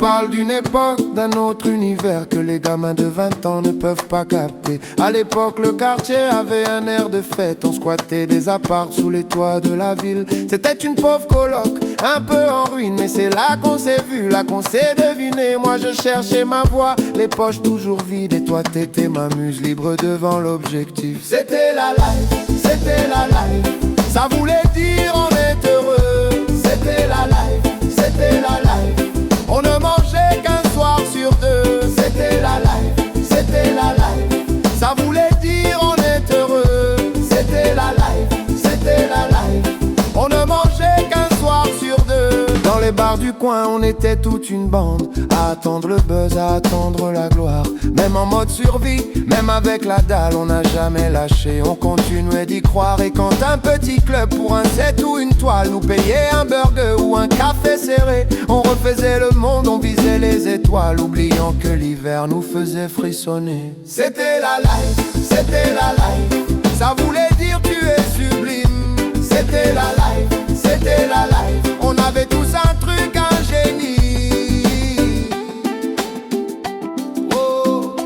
parle d'une époque, d'un autre univers que les gamins de 20 ans ne peuvent pas capter. À l'époque, le quartier avait un air de fête. On squattait des apparts sous les toits de la ville. C'était une pauvre coloc, un peu en ruine, mais c'est là qu'on s'est vu, là qu'on s'est deviné. Moi je cherchais ma voie, les poches toujours vides, et toi t'étais ma muse libre devant l'objectif. C'était la life, c'était la life. Ça voulait dire on est heureux. C'était la life, c'était la life. On ne mangeait qu'un soir sur deux. C'était la life, c'était la life. Ça voulait dire on est heureux. C'était la life, c'était la life. On ne mangeait qu'un soir sur deux. Dans les bars du coin, on était toute une bande, à attendre le buzz, à attendre la gloire. Même en mode survie, même avec la dalle, on n'a jamais lâché, on continuait d'y croire. Et quand un petit club pour un set ou une toile nous payait un burger ou un café serré, on refaisait le monde, on visait les étoiles, oubliant que l'hiver nous faisait frissonner. C'était la life, c'était la life. Ça voulait dire tu es sublime. C'était la life, c'était la life. On avait tous un truc, un génie. Oh,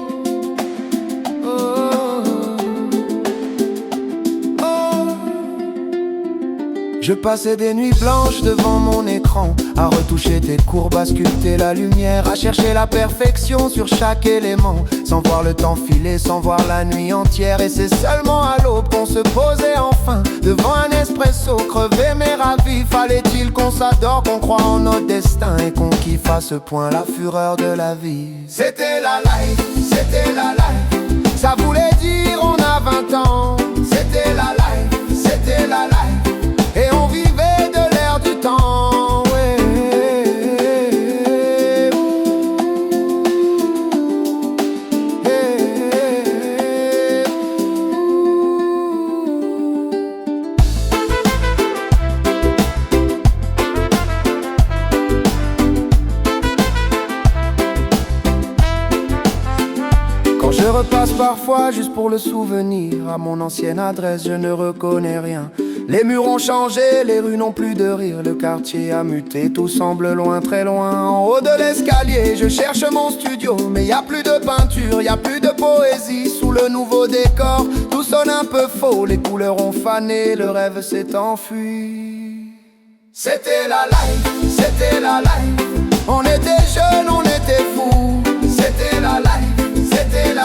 oh, oh. Je passais des nuits blanches devant mon écran, à retoucher tes courbes, à sculpter la lumière, à chercher la perfection sur chaque élément, sans voir le temps filer, sans voir la nuit entière. Et c'est seulement à l'aube qu'on se posait enfin devant un espresso, crevé mais ravi. Fallait-il qu'on s'adore, qu'on croit en notre destin et qu'on kiffe à ce point la fureur de la vie. C'était la life, c'était la life. Ça voulait dire on a 20 ans. C'était la life, c'était la life. Et on vivait de l'air du temps, ouais. Je repasse parfois juste pour le souvenir. À mon ancienne adresse je ne reconnais rien. Les murs ont changé, les rues n'ont plus de rire. Le quartier a muté, tout semble loin, très loin. En haut de l'escalier, je cherche mon studio, mais y a plus de peinture, y a plus de poésie. Sous le nouveau décor, tout sonne un peu faux. Les couleurs ont fané, le rêve s'est enfui. C'était la life, c'était la life. On était jeunes, on était fous. C'était la life, c'était la